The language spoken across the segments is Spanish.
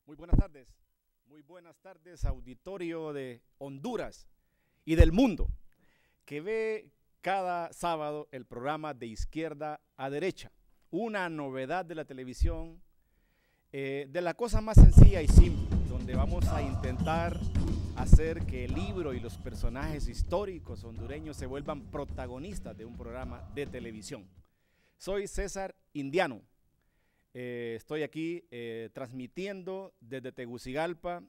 Muy buenas tardes, auditorio de Honduras y del mundo, que ve cada sábado el programa De Izquierda a Derecha, una novedad de la televisión, de la cosa más sencilla y simple, donde vamos a intentar hacer que el libro y los personajes históricos hondureños se vuelvan protagonistas de un programa de televisión. Soy César Indiano. Estoy aquí transmitiendo desde Tegucigalpa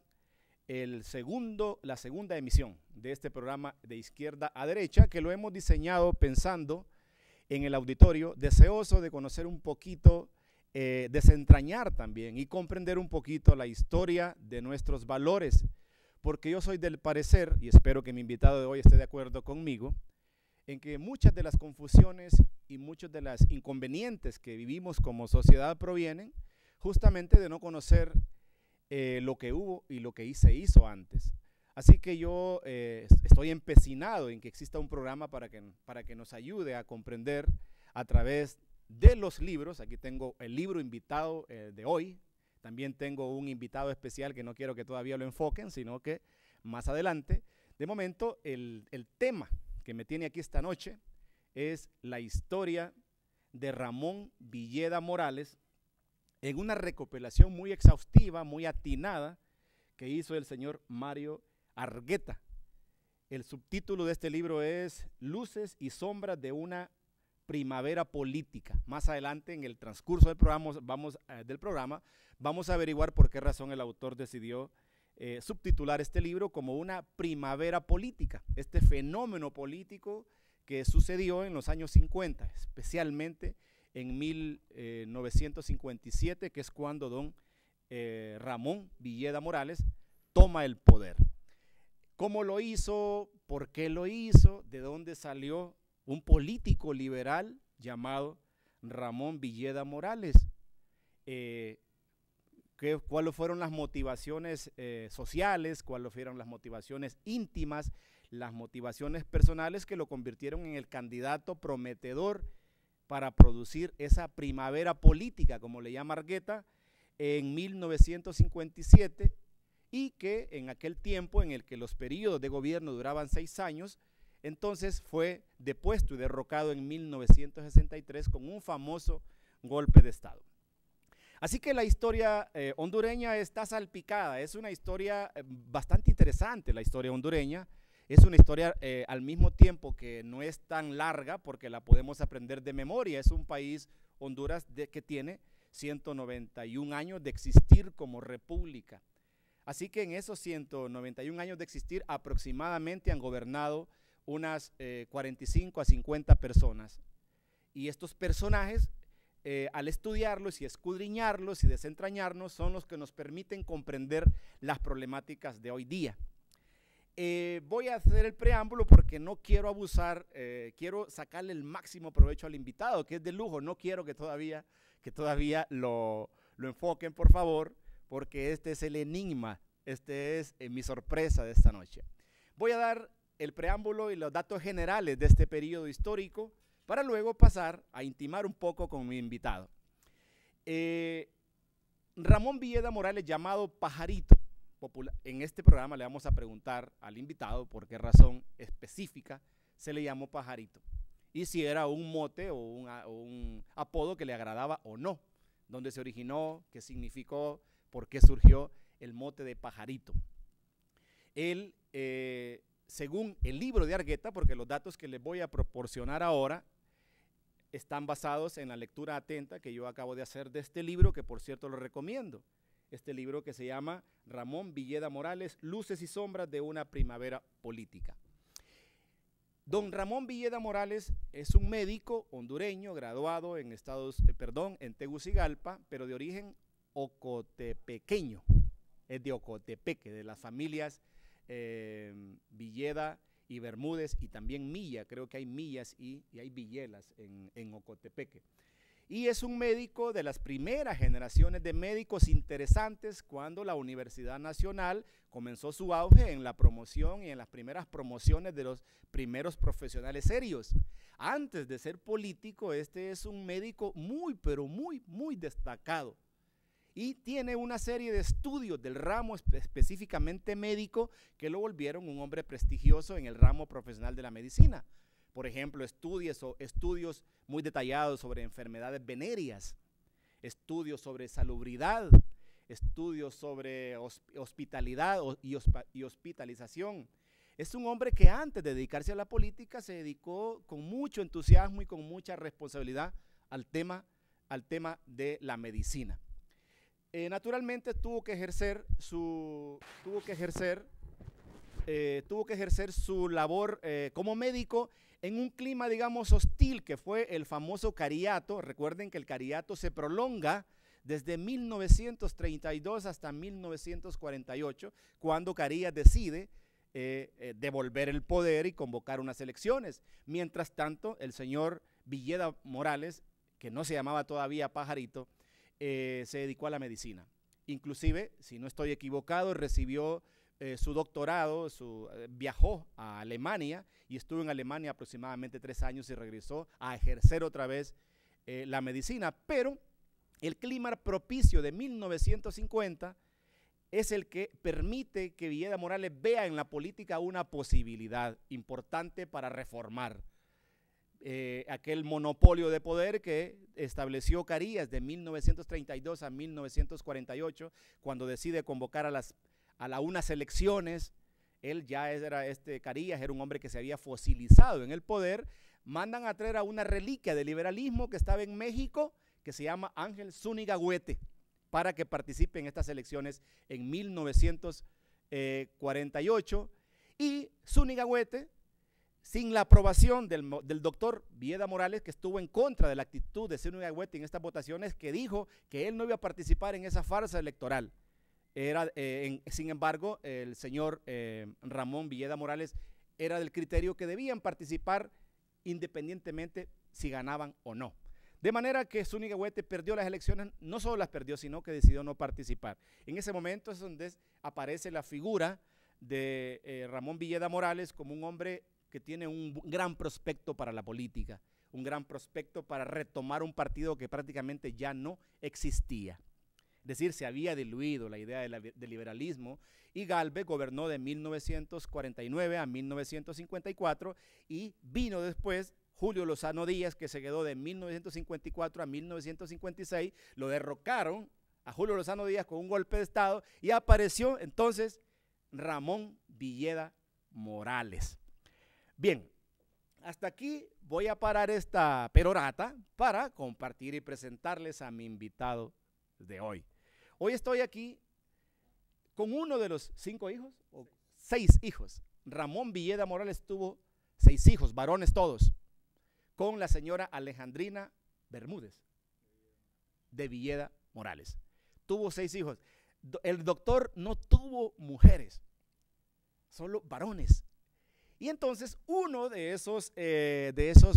la segunda emisión de este programa De Izquierda a Derecha, que lo hemos diseñado pensando en el auditorio, deseoso de conocer un poquito, desentrañar también y comprender un poquito la historia de nuestros valores, porque yo soy del parecer, y espero que mi invitado de hoy esté de acuerdo conmigo, en que muchas de las confusiones y muchos de los inconvenientes que vivimos como sociedad provienen justamente de no conocer lo que hubo y lo que se hizo antes. Así que yo estoy empecinado en que exista un programa para que nos ayude a comprender a través de los libros. Aquí tengo el libro invitado de hoy. También tengo un invitado especial que no quiero que todavía lo enfoquen, sino que más adelante. De momento, el tema que me tiene aquí esta noche es la historia de Ramón Villeda Morales, en una recopilación muy exhaustiva, muy atinada, que hizo el señor Mario Argueta. El subtítulo de este libro es Luces y sombras de una primavera política. Más adelante, en el transcurso del programa, vamos a averiguar por qué razón el autor decidió subtitular este libro como una primavera política, este fenómeno político que sucedió en los años 50, especialmente en 1957, que es cuando don Ramón Villeda Morales toma el poder. ¿Cómo lo hizo? ¿Por qué lo hizo? ¿De dónde salió un político liberal llamado Ramón Villeda Morales? ¿Cuáles fueron las motivaciones sociales? ¿Cuáles fueron las motivaciones íntimas? Las motivaciones personales que lo convirtieron en el candidato prometedor para producir esa primavera política, como le llama Argueta, en 1957, y que en aquel tiempo en el que los periodos de gobierno duraban 6 años, entonces fue depuesto y derrocado en 1963 con un famoso golpe de Estado. Así que la historia hondureña está salpicada, es una historia bastante interesante, la historia hondureña. Es una historia al mismo tiempo que no es tan larga porque la podemos aprender de memoria. Es un país, Honduras, que tiene 191 años de existir como república. Así que en esos 191 años de existir aproximadamente han gobernado unas 45 a 50 personas. Y estos personajes, al estudiarlos y escudriñarlos y desentrañarnos, son los que nos permiten comprender las problemáticas de hoy día. Voy a hacer el preámbulo porque no quiero abusar, quiero sacarle el máximo provecho al invitado, que es de lujo. No quiero que todavía lo enfoquen, por favor, porque este es el enigma, este es mi sorpresa de esta noche. Voy a dar el preámbulo y los datos generales de este periodo histórico para luego pasar a intimar un poco con mi invitado. Ramón Villeda Morales, llamado Pajarito, en este programa le vamos a preguntar al invitado por qué razón específica se le llamó Pajarito y si era un mote o un apodo que le agradaba o no, dónde se originó, qué significó, por qué surgió el mote de Pajarito. Él, según el libro de Argueta, porque los datos que les voy a proporcionar ahora están basados en la lectura atenta que yo acabo de hacer de este libro, que por cierto lo recomiendo. Este libro que se llama Ramón Villeda Morales, Luces y sombras de una primavera política. Don Ramón Villeda Morales es un médico hondureño graduado en Tegucigalpa, pero de origen ocotepequeño. Es de Ocotepeque, de las familias Villeda y Bermúdez y también Milla. Creo que hay Millas y hay Villelas en Ocotepeque. Y es un médico de las primeras generaciones de médicos interesantes cuando la Universidad Nacional comenzó su auge en la promoción y en las primeras promociones de los primeros profesionales serios. Antes de ser político, este es un médico muy, pero muy, muy destacado. y tiene una serie de estudios del ramo específicamente médico que lo volvieron un hombre prestigioso en el ramo profesional de la medicina. Por ejemplo, estudios muy detallados sobre enfermedades venéreas, estudios sobre salubridad, estudios sobre hospitalidad y hospitalización. Es un hombre que antes de dedicarse a la política se dedicó con mucho entusiasmo y con mucha responsabilidad al tema de la medicina. Naturalmente tuvo que ejercer su labor como médico en un clima, digamos, hostil, que fue el famoso cariato. Recuerden que el cariato se prolonga desde 1932 hasta 1948, cuando Carías decide devolver el poder y convocar unas elecciones. Mientras tanto, el señor Villeda Morales, que no se llamaba todavía Pajarito, se dedicó a la medicina. Inclusive, si no estoy equivocado, recibió su doctorado, viajó a Alemania y estuvo en Alemania aproximadamente 3 años y regresó a ejercer otra vez la medicina. Pero el clima propicio de 1950 es el que permite que Villeda Morales vea en la política una posibilidad importante para reformar aquel monopolio de poder que estableció Carías de 1932 a 1948, cuando decide convocar a unas elecciones. Él ya era Carías era un hombre que se había fosilizado en el poder. Mandan a traer a una reliquia del liberalismo que estaba en México, que se llama Ángel Zúñiga Huete, para que participe en estas elecciones en 1948. Y Zúñiga Huete, sin la aprobación del doctor Villeda Morales, que estuvo en contra de la actitud de Zúñiga Huete en estas votaciones, que dijo que él no iba a participar en esa farsa electoral. Sin embargo, el señor Ramón Villeda Morales era del criterio que debían participar independientemente si ganaban o no. De manera que Zúñiga Huete perdió las elecciones, no solo las perdió, sino que decidió no participar. En ese momento es donde aparece la figura de Ramón Villeda Morales como un hombre que tiene un gran prospecto para la política, un gran prospecto para retomar un partido que prácticamente ya no existía. Es decir, se había diluido la idea del liberalismo, y Gálvez gobernó de 1949 a 1954 y vino después Julio Lozano Díaz, que se quedó de 1954 a 1956, lo derrocaron a Julio Lozano Díaz con un golpe de Estado y apareció entonces Ramón Villeda Morales. Bien, hasta aquí voy a parar esta perorata para compartir y presentarles a mi invitado de hoy. Hoy estoy aquí con uno de los 5 hijos, o 6 hijos. Ramón Villeda Morales tuvo 6 hijos, varones todos, con la señora Alejandrina Bermúdez de Villeda Morales. Tuvo 6 hijos. El doctor no tuvo mujeres, solo varones. Y entonces uno de esos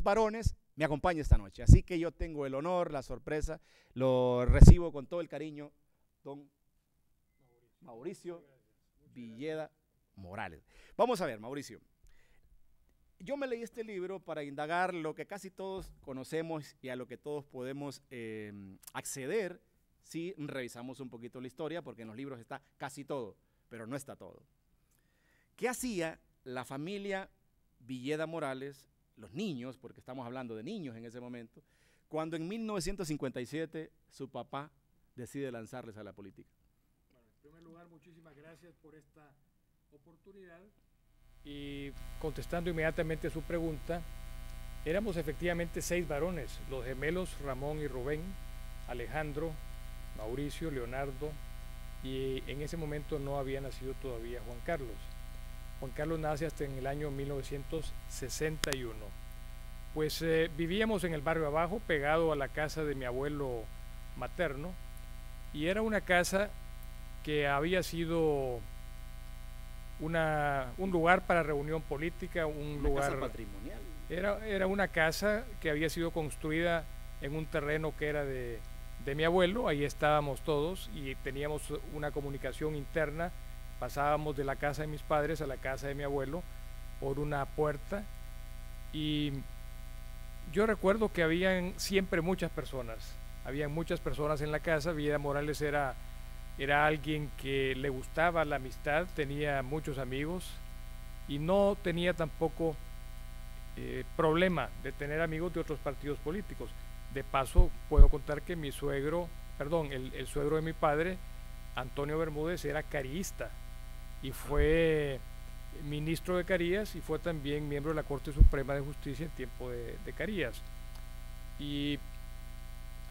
varones me acompaña esta noche. Así que yo tengo el honor, la sorpresa, lo recibo con todo el cariño, don Mauricio Villeda Morales. Vamos a ver, Mauricio. Yo me leí este libro para indagar lo que casi todos conocemos y a lo que todos podemos acceder si revisamos un poquito la historia, porque en los libros está casi todo, pero no está todo. ¿Qué hacía la familia Villeda Morales, los niños, porque estamos hablando de niños en ese momento, cuando en 1957 su papá decide lanzarles a la política? Bueno, en primer lugar, muchísimas gracias por esta oportunidad. Y contestando inmediatamente a su pregunta, éramos efectivamente 6 varones, los gemelos Ramón y Rubén, Alejandro, Mauricio, Leonardo, y en ese momento no había nacido todavía Juan Carlos. Juan Carlos nace hasta en el año 1961. Pues vivíamos en el barrio abajo, pegado a la casa de mi abuelo materno, y era una casa que había sido un lugar para reunión política, un lugar casa patrimonial. Era una casa que había sido construida en un terreno que era de mi abuelo. Ahí estábamos todos y teníamos una comunicación interna. Pasábamos de la casa de mis padres a la casa de mi abuelo por una puerta, y yo recuerdo que habían siempre muchas personas. había muchas personas en la casa. Vida Morales era alguien que le gustaba la amistad, tenía muchos amigos y no tenía tampoco problema de tener amigos de otros partidos políticos. De paso, puedo contar que mi suegro, perdón, el suegro de mi padre, Antonio Bermúdez, era cariista y fue ministro de Carías y fue también miembro de la Corte Suprema de Justicia en tiempo de Carías. Y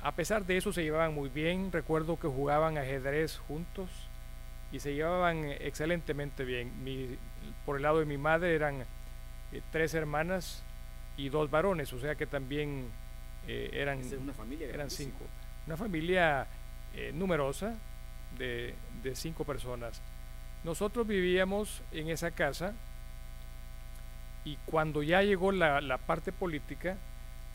a pesar de eso se llevaban muy bien. Recuerdo que jugaban ajedrez juntos y se llevaban excelentemente bien. Por el lado de mi madre eran 3 hermanas y 2 varones, o sea que también eran 5. Una familia numerosa de 5 personas. Nosotros vivíamos en esa casa y cuando ya llegó la parte política,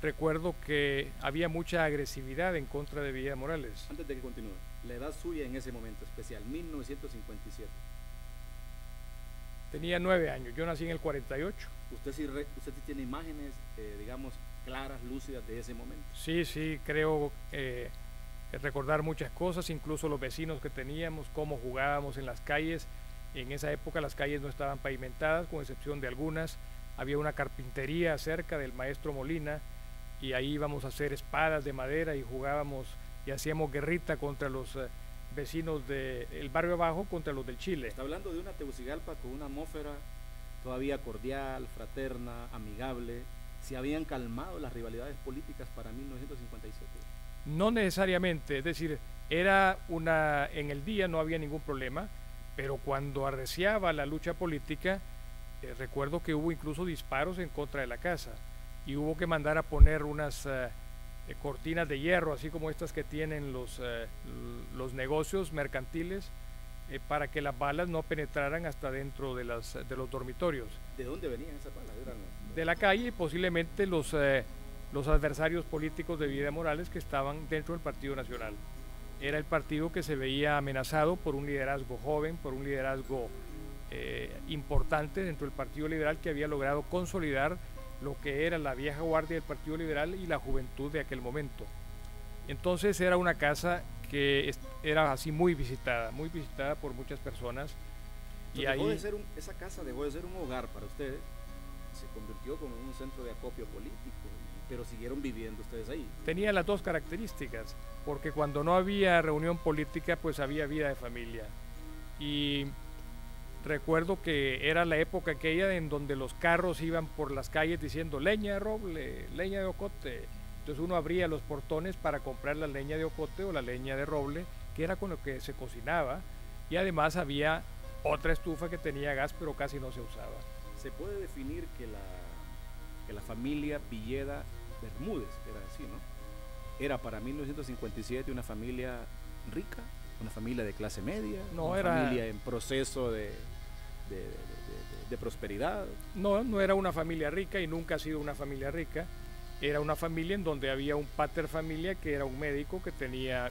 recuerdo que había mucha agresividad en contra de Vida Morales. Antes de que continúe, la edad suya en ese momento especial, 1957. Tenía 9 años, yo nací en el 48. ¿Usted sí tiene imágenes, digamos, claras, lúcidas de ese momento? Sí, creo recordar muchas cosas, incluso los vecinos que teníamos, cómo jugábamos en las calles. En esa época las calles no estaban pavimentadas, con excepción de algunas. Había una carpintería cerca del maestro Molina y ahí íbamos a hacer espadas de madera y jugábamos y hacíamos guerrita contra los vecinos del barrio abajo, contra los del Chile. Está hablando de una Tegucigalpa con una atmósfera todavía cordial, fraterna, amigable. ¿Se habían calmado las rivalidades políticas para 1957? No necesariamente, es decir, en el día no había ningún problema, pero cuando arreciaba la lucha política, recuerdo que hubo incluso disparos en contra de la casa y hubo que mandar a poner unas cortinas de hierro, así como estas que tienen los negocios mercantiles, para que las balas no penetraran hasta dentro de los dormitorios. ¿De dónde venían esas balas? De la calle, posiblemente los adversarios políticos de Vida Morales que estaban dentro del Partido Nacional. Era el partido que se veía amenazado por un liderazgo joven, por un liderazgo importante dentro del Partido Liberal, que había logrado consolidar lo que era la vieja guardia del Partido Liberal y la juventud de aquel momento. Entonces era una casa que era así muy visitada por muchas personas. Entonces, esa casa dejó de ser un hogar para ustedes, se convirtió como en un centro de acopio político, pero siguieron viviendo ustedes ahí. Tenía las dos características, porque cuando no había reunión política, pues había vida de familia. Y recuerdo que era la época aquella en donde los carros iban por las calles diciendo leña de roble, leña de ocote. Entonces uno abría los portones para comprar la leña de ocote o la leña de roble, que era con lo que se cocinaba, y además había otra estufa que tenía gas, pero casi no se usaba. ¿Se puede definir que la familia Villeda Bermúdez, era así, ¿no? Era para 1957 una familia rica, una familia de clase media, una familia en proceso de prosperidad? No era una familia rica y nunca ha sido una familia rica. Era una familia en donde había un pater familia que era un médico que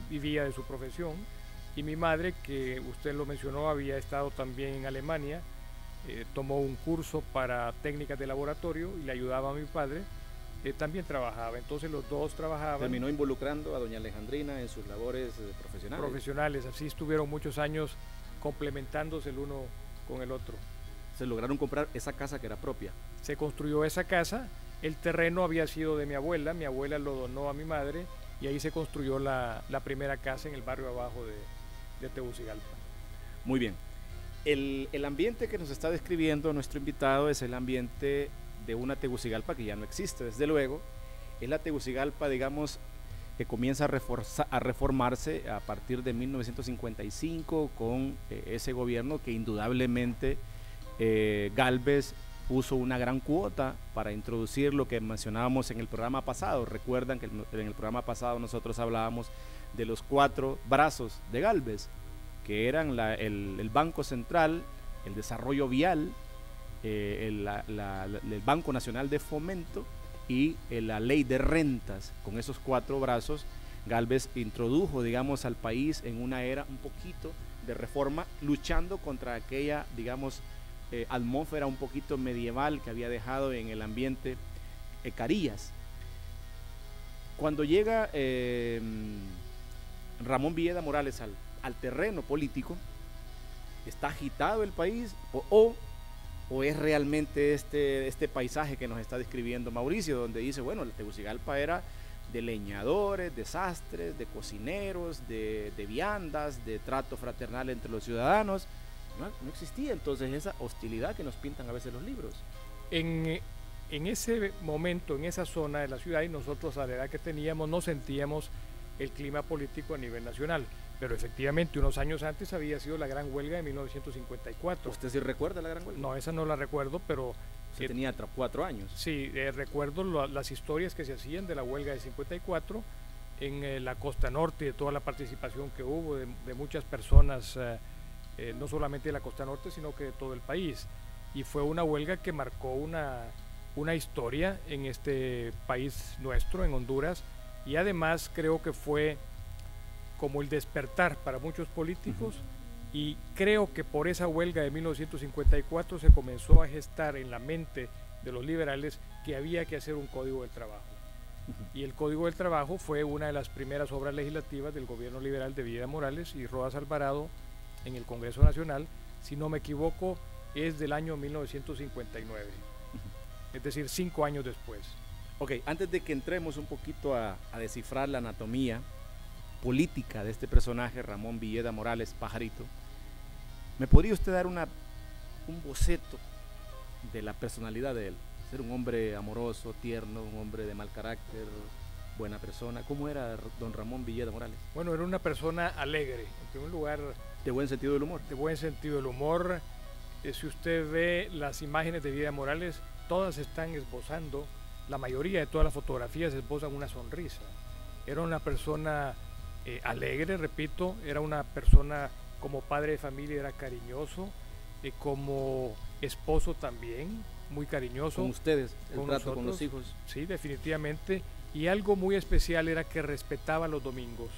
vivía de su profesión, y mi madre, que usted lo mencionó, había estado también en Alemania, tomó un curso para técnicas de laboratorio y le ayudaba a mi padre, también trabajaba. Entonces los dos trabajaban. Terminó involucrando a doña Alejandrina en sus labores profesionales. Así estuvieron muchos años complementándose el uno con el otro. Se lograron comprar esa casa que era propia. Se construyó esa casa, el terreno había sido de mi abuela lo donó a mi madre y ahí se construyó la primera casa en el barrio abajo de Tegucigalpa. Muy bien. El ambiente que nos está describiendo nuestro invitado es el ambiente de una Tegucigalpa que ya no existe, desde luego. Es la Tegucigalpa, digamos, que comienza a reformarse a partir de 1955 con ese gobierno que indudablemente Gálvez puso una gran cuota para introducir lo que mencionábamos en el programa pasado. Recuerdan que en el programa pasado nosotros hablábamos de los 4 brazos de Gálvez, que eran el Banco Central, el Desarrollo Vial, el Banco Nacional de Fomento y la Ley de Rentas. Con esos 4 brazos, Gálvez introdujo, digamos, al país en una era un poquito de reforma, luchando contra aquella, digamos, atmósfera un poquito medieval que había dejado en el ambiente Carías. Cuando llega Ramón Villeda Morales al terreno político, ¿está agitado el país o es realmente este paisaje que nos está describiendo Mauricio, donde dice, bueno, Tegucigalpa era de leñadores, de sastres, de cocineros, de viandas, de trato fraternal entre los ciudadanos? No existía entonces esa hostilidad que nos pintan a veces los libros. En ese momento, en esa zona de la ciudad, y nosotros a la edad que teníamos no sentíamos el clima político a nivel nacional, pero efectivamente unos años antes había sido la gran huelga de 1954. ¿Usted sí recuerda la gran huelga? No, esa no la recuerdo, pero... Usted tenía 4 años. Sí, recuerdo las historias que se hacían de la huelga de 54 en la costa norte, de toda la participación que hubo de muchas personas, no solamente de la costa norte, sino que de todo el país. Y fue una huelga que marcó una historia en este país nuestro, en Honduras, y además creo que fue como el despertar para muchos políticos, y creo que por esa huelga de 1954 se comenzó a gestar en la mente de los liberales que había que hacer un código del trabajo. Y el código del trabajo fue una de las primeras obras legislativas del gobierno liberal de Villeda Morales y Rodas Alvarado en el Congreso Nacional, si no me equivoco, es del año 1959, es decir, 5 años después. Ok, antes de que entremos un poquito a descifrar la anatomía política de este personaje, Ramón Villeda Morales, Pajarito, ¿me podría usted dar un boceto de la personalidad de él? Ser un hombre amoroso, tierno, un hombre de mal carácter, buena persona. ¿Cómo era don Ramón Villeda Morales? Bueno, era una persona alegre, en primer lugar. ¿De buen sentido del humor? De buen sentido del humor. Si usted ve las imágenes de Villeda Morales, todas están esbozando, la mayoría de todas las fotografías esbozan una sonrisa. Era una persona alegre, repito, era una persona como padre de familia, era cariñoso, como esposo también, muy cariñoso. ¿Con ustedes? ¿El con trato nosotros? con los hijos? Sí, definitivamente. Y algo muy especial era que respetaba los domingos.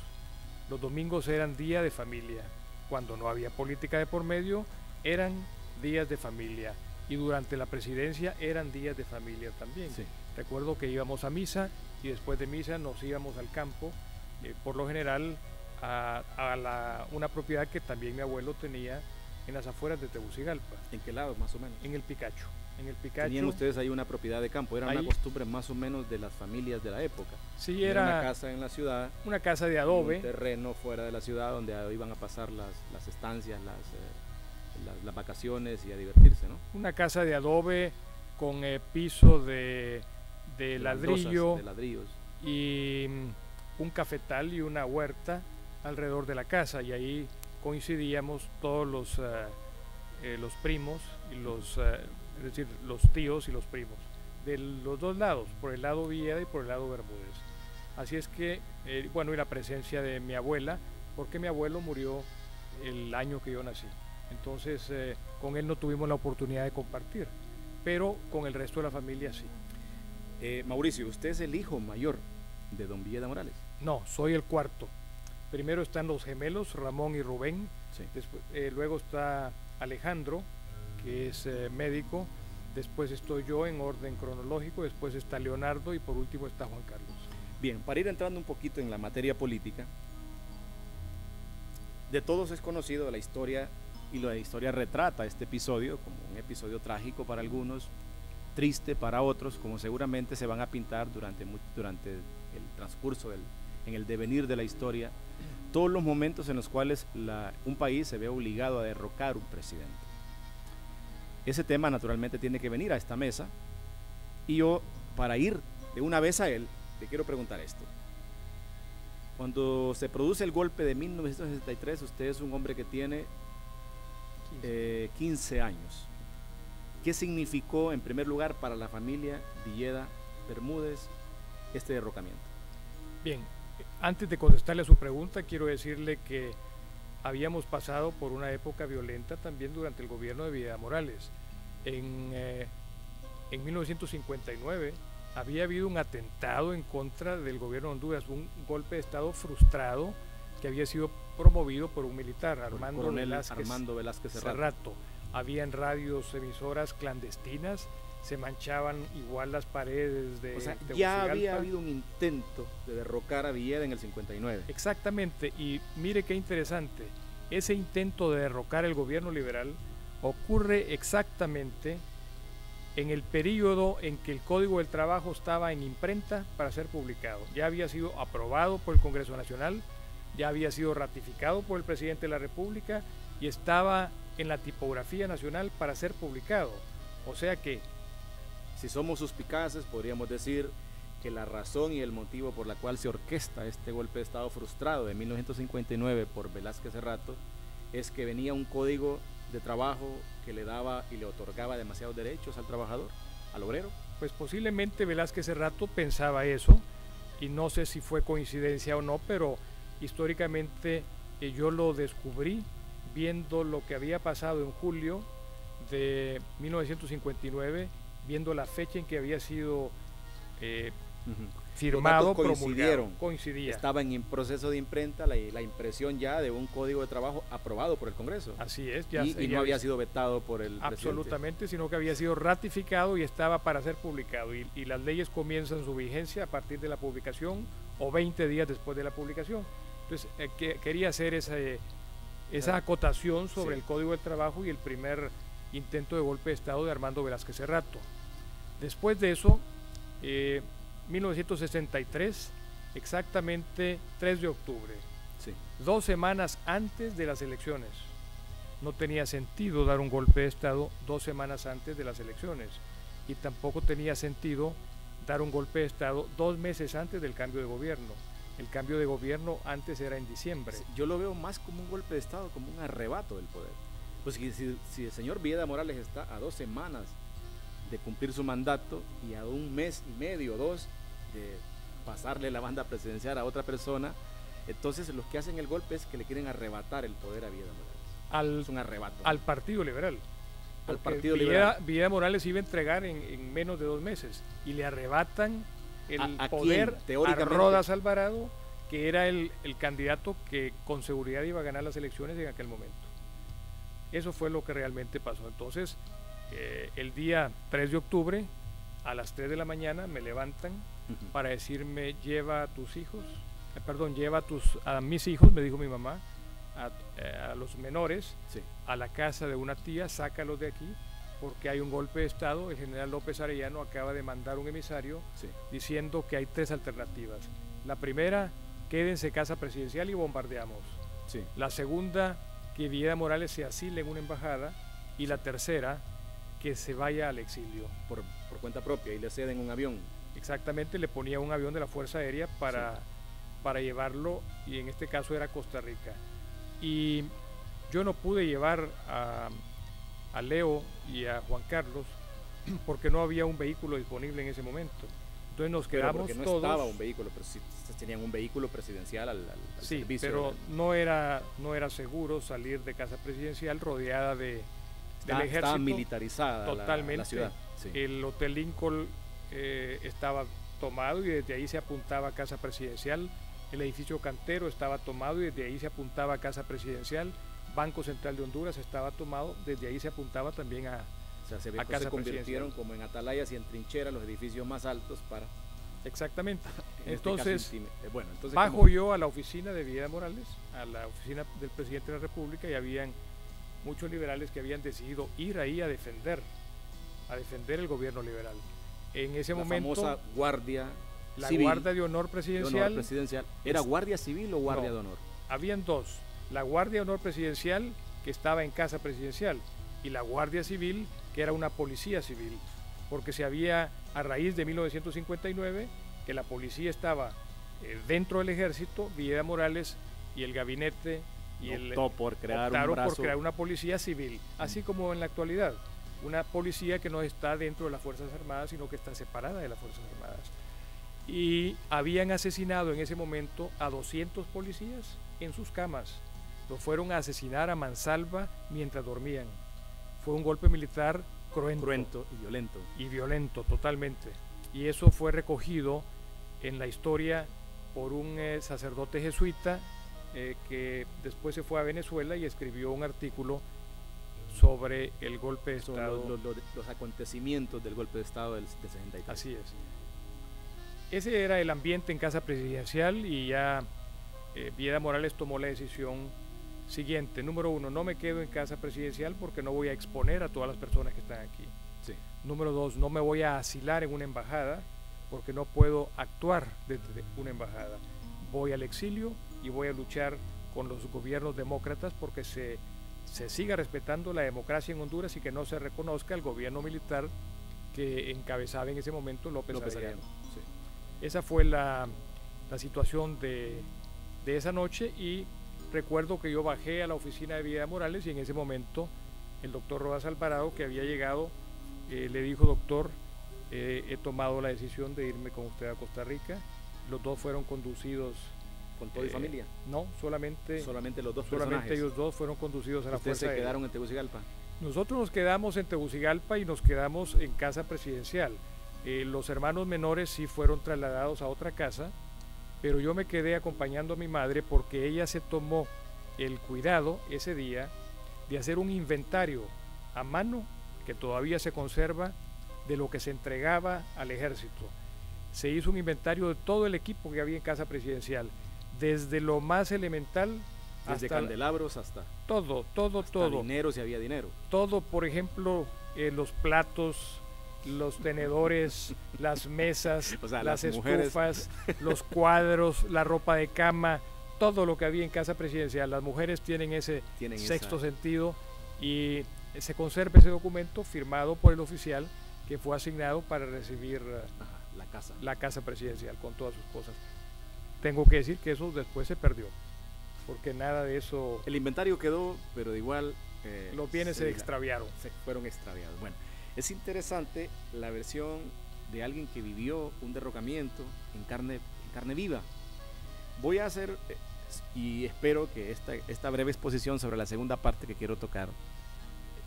Los domingos eran día de familia. Cuando no había política de por medio, eran días de familia. Y durante la presidencia eran días de familia también. Sí. Recuerdo que íbamos a misa y después de misa nos íbamos al campo, por lo general a una propiedad que también mi abuelo tenía en las afueras de Tegucigalpa. ¿En qué lado más o menos? En el Picacho. En el Picacho. Tenían ustedes ahí una propiedad de campo, era ahí, una costumbre más o menos de las familias de la época. Sí, era una casa en la ciudad, una casa de adobe, un terreno fuera de la ciudad donde iban a pasar las estancias, las vacaciones y a divertirse, ¿no? Una casa de adobe con piso de ladrillo, de ladrillos, y un cafetal y una huerta alrededor de la casa, y ahí coincidíamos todos los primos y es decir, los tíos y los primos de los dos lados, por el lado Villeda y por el lado Bermúdez. Así es que, bueno, y la presencia de mi abuela, porque mi abuelo murió el año que yo nací. Entonces, con él no tuvimos la oportunidad de compartir, pero con el resto de la familia sí. Mauricio, ¿usted es el hijo mayor de don Villeda Morales? No, soy el cuarto. Primero están los gemelos, Ramón y Rubén. Sí. Después, luego está Alejandro, que es médico. Después estoy yo en orden cronológico. Después está Leonardo y por último está Juan Carlos. Bien, para ir entrando un poquito en la materia política, de todos es conocido la historia, y la historia retrata este episodio como un episodio trágico para algunos, triste para otros, como seguramente se van a pintar durante el transcurso en el devenir de la historia, todos los momentos en los cuales un país se ve obligado a derrocar un presidente. Ese tema naturalmente tiene que venir a esta mesa, y yo, para ir de una vez a él, le quiero preguntar esto. Cuando se produce el golpe de 1963, usted es un hombre que tiene 15 años. ¿Qué significó en primer lugar para la familia Villeda Bermúdez este derrocamiento? Bien, antes de contestarle a su pregunta, quiero decirle que habíamos pasado por una época violenta también durante el gobierno de Villeda Morales. En 1959 había habido un atentado en contra del gobierno de Honduras, un golpe de Estado frustrado que había sido promovido por un militar, Armando Velázquez Velázquez Cerrato. Habían radios emisoras clandestinas se manchaban igual las paredes de O sea, ya Tegucigalpa. había habido un intento de derrocar a Villeda en el 59. Exactamente, y mire qué interesante, ese intento de derrocar el gobierno liberal ocurre exactamente en el periodo en que el Código del Trabajo estaba en imprenta para ser publicado. Ya había sido aprobado por el Congreso Nacional, ya había sido ratificado por el presidente de la República y estaba en la tipografía nacional para ser publicado. O sea que, si somos suspicaces, podríamos decir que la razón y el motivo por la cual se orquesta este golpe de Estado frustrado de 1959 por Velázquez Cerrato es que venía un código de trabajo que le daba y le otorgaba demasiados derechos al trabajador, al obrero. pues posiblemente Velázquez Cerrato pensaba eso, y no sé si fue coincidencia o no, pero históricamente yo lo descubrí viendo lo que había pasado en julio de 1959, viendo la fecha en que había sido firmado, promulgado, coincidía. Estaba en proceso de imprenta la impresión ya de un código de trabajo aprobado por el Congreso. Así es, y no había sido vetado por el absolutamente, presidente, sino que había sido ratificado y estaba para ser publicado. Y las leyes comienzan su vigencia a partir de la publicación o 20 días después de la publicación. Entonces, quería hacer esa acotación sobre el Código del Trabajo y el primer intento de golpe de Estado de Armando Velázquez Cerrato. Después de eso, 1963, exactamente 3 de octubre, 2 semanas antes de las elecciones. No tenía sentido dar un golpe de Estado 2 semanas antes de las elecciones, y tampoco tenía sentido dar un golpe de Estado 2 meses antes del cambio de gobierno. El cambio de gobierno antes era en diciembre. Yo lo veo más como un golpe de Estado, como un arrebato del poder. Pues si el señor Villeda Morales está a 2 semanas de cumplir su mandato y a 1 mes y medio, 2 de pasarle la banda presidencial a otra persona, entonces los que hacen el golpe es que le quieren arrebatar el poder a Villeda Morales. Es un arrebato. Al Partido Liberal. Al Partido Liberal. Villeda Morales iba a entregar en menos de 2 meses y le arrebatan el poder a Rodas Alvarado, que era el candidato que con seguridad iba a ganar las elecciones en aquel momento. Eso fue lo que realmente pasó. Entonces, el día 3 de octubre, a las 3 de la mañana, me levantan para decirme, lleva a tus hijos, a mis hijos, me dijo mi mamá, a los menores, a la casa de una tía, sácalos de aquí, porque hay un golpe de Estado. El general López Arellano acaba de mandar un emisario diciendo que hay 3 alternativas. La primera, quédense casa presidencial y bombardeamos. La segunda, que Villeda Morales se asile en una embajada. Y la tercera, que se vaya al exilio. Por cuenta propia, y le ceden un avión. Exactamente, le ponía un avión de la Fuerza Aérea para llevarlo, y en este caso era Costa Rica. Y yo no pude llevar a Leo y a Juan Carlos porque no había un vehículo disponible en ese momento. Entonces nos quedamos porque no todos. Estaba un vehículo, pero sí tenían un vehículo presidencial al servicio. Pero no era seguro salir de casa presidencial rodeada del ejército. Estaba militarizada totalmente. la ciudad. El Hotel Lincoln estaba tomado y desde ahí se apuntaba a casa presidencial. El edificio Cantero estaba tomado y desde ahí se apuntaba a casa presidencial. Banco Central de Honduras estaba tomado, desde ahí se apuntaba también a casa se convirtieron como en atalayas y en trincheras los edificios más altos para... Exactamente. entonces bajo yo a la oficina de Villeda Morales, a la oficina del presidente de la República, y habían muchos liberales que habían decidido ir ahí a defender el gobierno liberal. En ese momento... La famosa guardia la civil, Guardia de Honor Presidencial. ¿Era guardia civil o guardia de honor? Habían 2. La Guardia de Honor Presidencial, que estaba en casa presidencial, y la Guardia Civil, que era una policía civil, porque se había, a raíz de 1959, que la policía estaba dentro del ejército, Villeda Morales y el gabinete optaron por crear una policía civil, así como en la actualidad, una policía que no está dentro de las Fuerzas Armadas, sino que está separada de las Fuerzas Armadas. Y habían asesinado en ese momento a 200 policías en sus camas. Los fueron a asesinar a mansalva mientras dormían. Fue un golpe militar cruento y violento. Y violento, totalmente. Y eso fue recogido en la historia por un sacerdote jesuita que después se fue a Venezuela y escribió un artículo sobre el golpe de Sobre Estado. los acontecimientos del golpe de Estado del 63. Así es. Ese era el ambiente en Casa Presidencial y ya Vieda Morales tomó la decisión siguiente. Número 1, no me quedo en Casa Presidencial porque no voy a exponer a todas las personas que están aquí. Sí. Número 2, no me voy a asilar en una embajada porque no puedo actuar desde una embajada. Voy al exilio y voy a luchar con los gobiernos demócratas porque se siga respetando la democracia en Honduras y que no se reconozca el gobierno militar que encabezaba en ese momento López Arellano. Sí. Esa fue la situación de esa noche, y recuerdo que yo bajé a la oficina de Vieda Morales y en ese momento el doctor Rodas Alvarado, que había llegado, le dijo: doctor, he tomado la decisión de irme con usted a Costa Rica. Los dos fueron conducidos. ¿Con toda y familia? No, solamente los dos solamente personajes. ellos dos fueron conducidos a la ¿Ustedes Fuerza se quedaron Aérea. en Tegucigalpa? Nosotros nos quedamos en Tegucigalpa y nos quedamos en Casa Presidencial. Los hermanos menores sí fueron trasladados a otra casa, pero yo me quedé acompañando a mi madre porque ella se tomó el cuidado ese día de hacer un inventario a mano que todavía se conserva de lo que se entregaba al ejército. Se hizo un inventario de todo el equipo que había en Casa Presidencial, desde lo más elemental Desde hasta candelabros hasta todo, dinero, si había dinero. todo, por ejemplo, los platos, los tenedores, las mesas, O sea, las las mujeres. estufas, los cuadros, la ropa de cama, todo lo que había en Casa Presidencial. Las mujeres tienen ese Tienen sexto esa- sentido, y se conserva ese documento firmado por el oficial que fue asignado para recibir Ajá, la casa. la Casa Presidencial con todas sus cosas. Tengo que decir que eso después se perdió, porque nada de eso, El inventario quedó, pero de igual... los bienes se extraviaron. se fueron extraviados. Bueno, es interesante la versión de alguien que vivió un derrocamiento en carne viva. Voy a hacer, y espero que esta breve exposición sobre la segunda parte que quiero tocar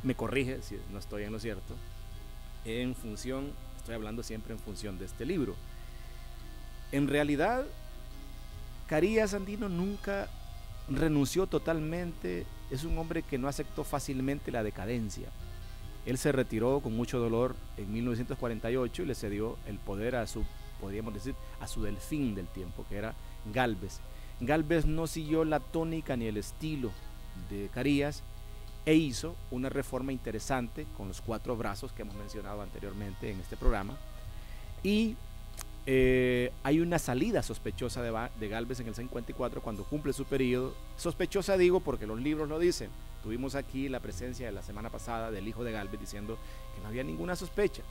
me corrige si no estoy en lo cierto, estoy hablando siempre en función de este libro. En realidad, Carías Andino nunca renunció totalmente, es un hombre que no aceptó fácilmente la decadencia. Él se retiró con mucho dolor en 1948 y le cedió el poder podríamos decir, a su delfín del tiempo, que era Gálvez. Gálvez no siguió la tónica ni el estilo de Carías e hizo una reforma interesante con los 4 brazos que hemos mencionado anteriormente en este programa. Y hay una salida sospechosa de Gálvez en el 54 cuando cumple su periodo. Sospechosa digo porque los libros lo dicen. Tuvimos aquí la presencia de la semana pasada del hijo de Gálvez diciendo que no había ninguna sospecha,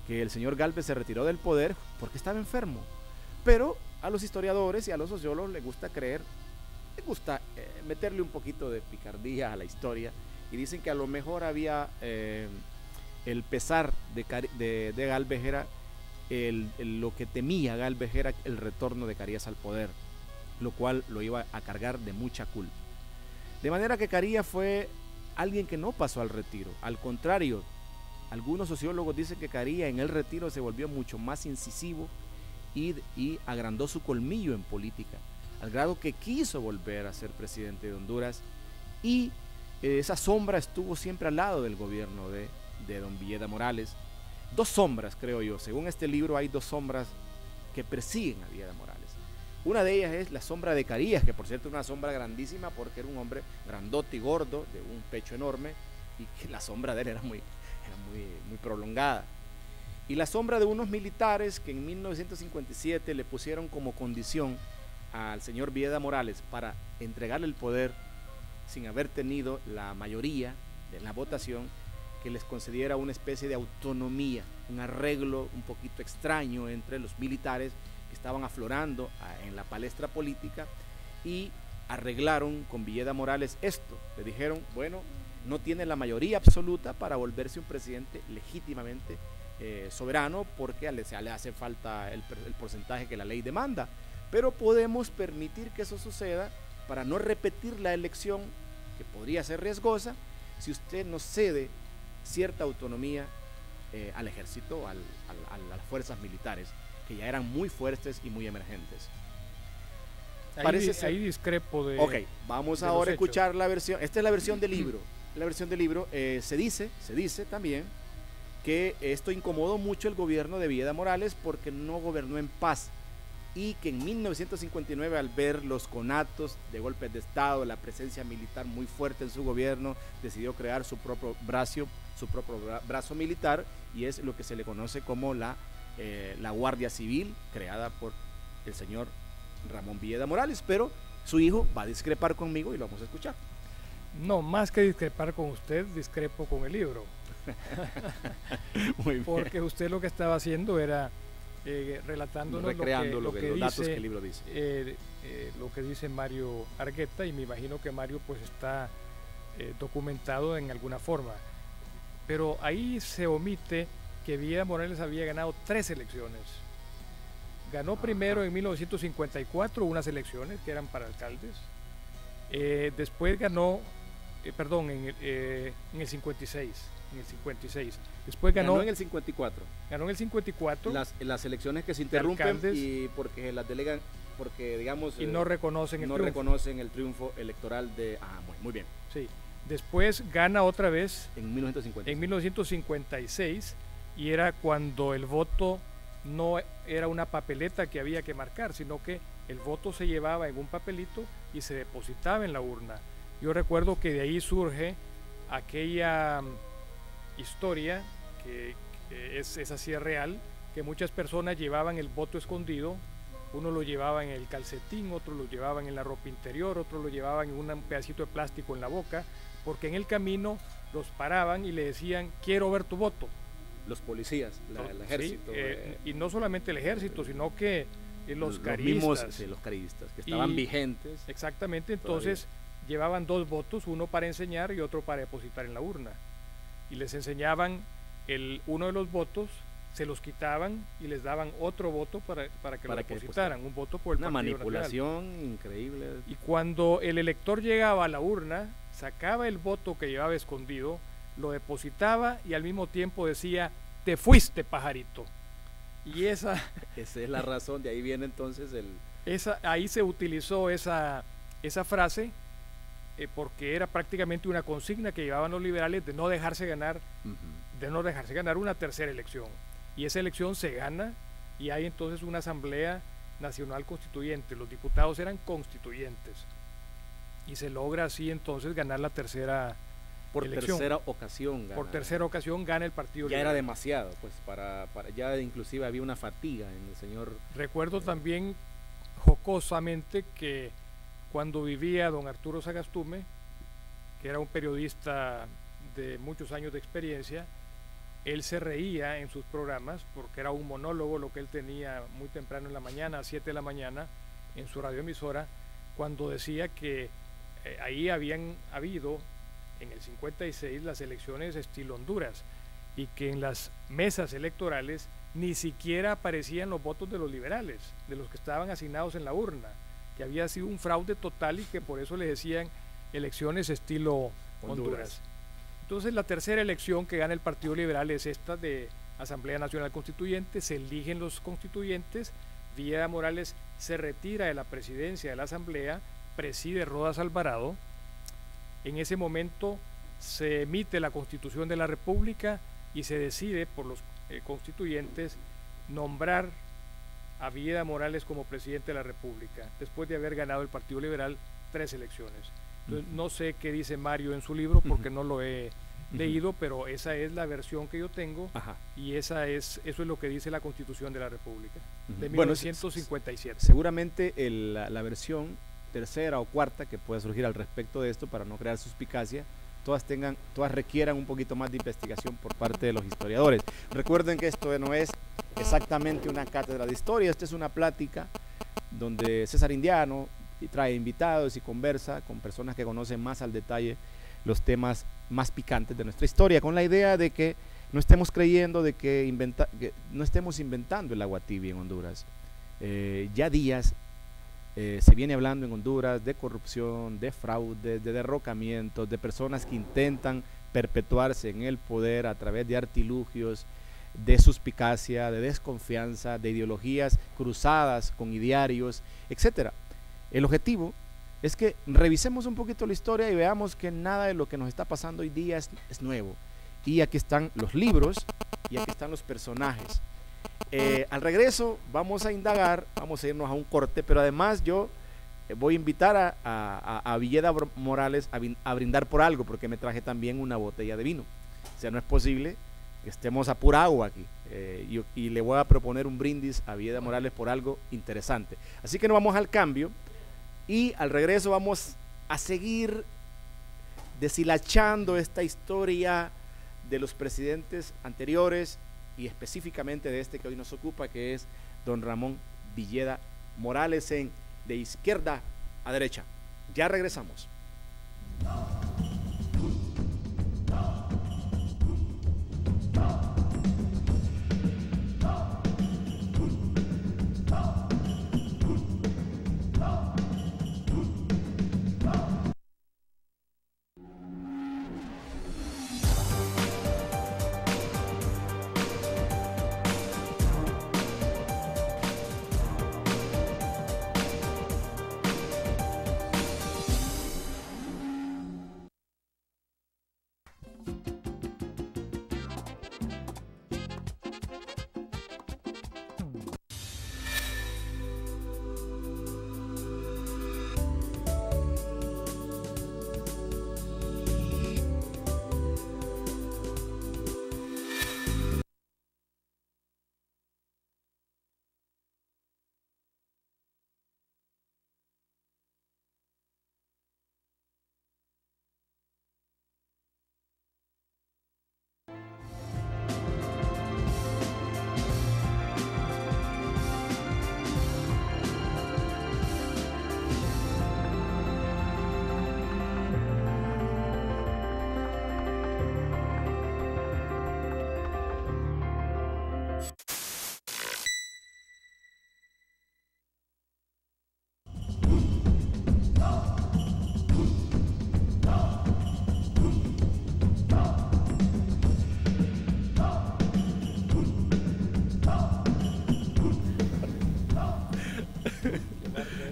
que el señor Gálvez se retiró del poder porque estaba enfermo. Pero a los historiadores y a los sociólogos les gusta creer, les gusta meterle un poquito de picardía a la historia, y dicen que a lo mejor había el pesar de Gálvez era lo que temía Gálvez era el retorno de Carías al poder, lo cual lo iba a cargar de mucha culpa. De manera que Carías fue alguien que no pasó al retiro, al contrario, algunos sociólogos dicen que Carías en el retiro se volvió mucho más incisivo y agrandó su colmillo en política, al grado que quiso volver a ser presidente de Honduras, y esa sombra estuvo siempre al lado del gobierno de don Vieda Morales. 2 sombras, creo yo. Según este libro hay 2 sombras que persiguen a Vieda Morales. Una de ellas es la sombra de Carías, que por cierto es una sombra grandísima porque era un hombre grandote y gordo, de un pecho enorme, y que la sombra de él era muy prolongada. Y la sombra de unos militares que en 1957 le pusieron como condición al señor Vieda Morales para entregarle el poder sin haber tenido la mayoría de la votación, que les concediera una especie de autonomía, un arreglo un poquito extraño entre los militares que estaban aflorando en la palestra política, y arreglaron con Vieda Morales esto. Le dijeron, bueno, no tiene la mayoría absoluta para volverse un presidente legítimamente soberano, porque le hace falta el porcentaje que la ley demanda, pero podemos permitir que eso suceda para no repetir la elección, que podría ser riesgosa, si usted nos cede cierta autonomía al ejército, a las fuerzas militares, que ya eran muy fuertes y muy emergentes. Ahí discrepo de... Ok, vamos ahora a escuchar la versión. Esta es la versión del libro. la versión del libro, se dice también que esto incomodó mucho el gobierno de Villeda Morales porque no gobernó en paz, y que en 1959, al ver los conatos de golpes de Estado, la presencia militar muy fuerte en su gobierno, decidió crear su propio brazo militar, y es lo que se le conoce como la Guardia Civil, creada por el señor Ramón Villeda Morales. Pero su hijo va a discrepar conmigo y lo vamos a escuchar. No, más que discrepar con usted, discrepo con el libro. Muy bien. Porque usted lo que estaba haciendo era relatándonos recreando lo que los dice, datos que el libro dice. Lo que dice Mario Argueta, y me imagino que Mario pues está documentado en alguna forma. Pero ahí se omite que Villeda Morales había ganado 3 elecciones. Ganó primero en 1954 unas elecciones que eran para alcaldes. Después ganó, en el 56. En el 56. Después ganó en el 54. Ganó en el 54. Las elecciones que se interrumpen alcaldes, y porque las delegan, porque digamos... y no reconocen el no triunfo. reconocen el triunfo electoral de... muy bien. Sí. Después gana otra vez en 1956. En 1956, y era cuando el voto no era una papeleta que había que marcar, sino que el voto se llevaba en un papelito y se depositaba en la urna. Yo recuerdo que de ahí surge aquella historia que es así real, que muchas personas llevaban el voto escondido. Uno lo llevaba en el calcetín, otro lo llevaban en la ropa interior, otro lo llevaban en un pedacito de plástico en la boca, porque en el camino los paraban y le decían: quiero ver tu voto. Los policías, el ejército. Sí, y no solamente el ejército, sino que los caristas. Mismos, los caristas, que estaban vigentes. Exactamente, entonces llevaban 2 votos, uno para enseñar y otro para depositar en la urna. Y les enseñaban uno de los votos, se los quitaban y les daban otro voto para que lo depositaran, un voto por el Una Partido manipulación Nacional. Increíble. Y cuando el elector llegaba a la urna, sacaba el voto que llevaba escondido, lo depositaba y al mismo tiempo decía: te fuiste, pajarito. Y esa es la razón, de ahí viene entonces ahí se utilizó esa frase, porque era prácticamente una consigna que llevaban los liberales de no dejarse ganar, una tercera elección. Y esa elección se gana, y hay entonces una asamblea nacional constituyente. Los diputados eran constituyentes, y se logra así entonces ganar la tercera elección. Por tercera ocasión gana el Partido ya Liberal. Era demasiado, pues ya inclusive había una fatiga en el señor. Recuerdo también jocosamente que cuando vivía don Arturo Sagastume, que era un periodista de muchos años de experiencia, él se reía en sus programas porque era un monólogo lo que él tenía muy temprano en la mañana, a 7 de la mañana, en su radioemisora, cuando decía que ahí habían habido en el 56 las elecciones estilo Honduras, y que en las mesas electorales ni siquiera aparecían los votos de los liberales, de los que estaban asignados en la urna, que había sido un fraude total y que por eso le decían elecciones estilo Honduras. Entonces la tercera elección que gana el Partido Liberal es esta de Asamblea Nacional Constituyente. Se eligen los constituyentes. Villeda Morales se retira de la presidencia de la Asamblea, preside Rodas Alvarado. En ese momento se emite la Constitución de la República y se decide por los constituyentes nombrar a Villeda Morales como presidente de la República, después de haber ganado el Partido Liberal 3 elecciones. Entonces, no sé qué dice Mario en su libro porque no lo he leído, pero esa es la versión que yo tengo. Y eso es lo que dice la Constitución de la República de 1957. Seguramente la versión tercera o cuarta que pueda surgir al respecto de esto, para no crear suspicacia, todas requieran un poquito más de investigación por parte de los historiadores. Recuerden que esto no es exactamente una cátedra de historia, esta es una plática donde César Indiano trae invitados y conversa con personas que conocen más al detalle los temas más picantes de nuestra historia, con la idea de que no estemos creyendo de que no estemos inventando el agua tibia en Honduras. Ya días se viene hablando en Honduras de corrupción, de fraude, de derrocamientos, de personas que intentan perpetuarse en el poder a través de artilugios, de suspicacia, de desconfianza, de ideologías cruzadas con idearios, etcétera. El objetivo es que revisemos un poquito la historia y veamos que nada de lo que nos está pasando hoy día es nuevo. Y aquí están los libros y aquí están los personajes. Al regreso vamos a indagar, vamos a irnos a un corte, pero además yo voy a invitar a Villeda Morales a brindar por algo, porque me traje también una botella de vino. O sea, no es posible que estemos a pura agua aquí. Y le voy a proponer un brindis a Villeda Morales por algo interesante. Así que nos vamos al cambio y al regreso vamos a seguir deshilachando esta historia de los presidentes anteriores y específicamente de este que hoy nos ocupa, que es don Ramón Villeda Morales en De Izquierda a Derecha. Ya regresamos.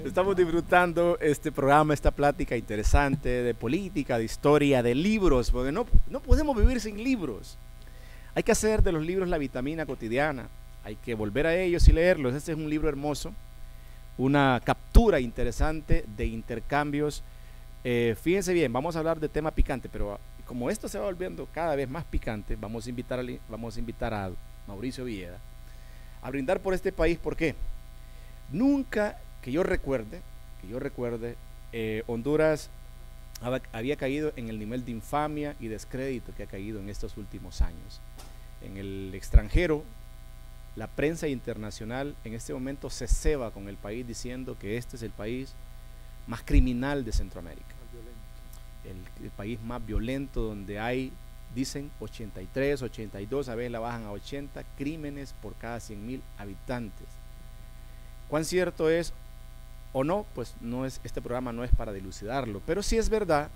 Estamos disfrutando este programa, esta plática interesante de política, de historia, de libros, porque no podemos vivir sin libros. Hay que hacer de los libros la vitamina cotidiana, hay que volver a ellos y leerlos. Este es un libro hermoso, una captura interesante de intercambios. Fíjense bien, vamos a hablar de tema picante, pero como esto se va volviendo cada vez más picante, vamos a invitar a Mauricio Villeda a brindar por este país. ¿Por qué? Nunca que yo recuerde, Honduras había caído en el nivel de infamia y descrédito que ha caído en estos últimos años. En el extranjero, la prensa internacional en este momento se ceba con el país diciendo que este es el país más criminal de Centroamérica. El país más violento, donde hay, dicen, 83, 82, a veces la bajan a 80 crímenes por cada 100,000 habitantes. ¿Cuán cierto es o no? Pues este programa no es para dilucidarlo, pero sí es verdad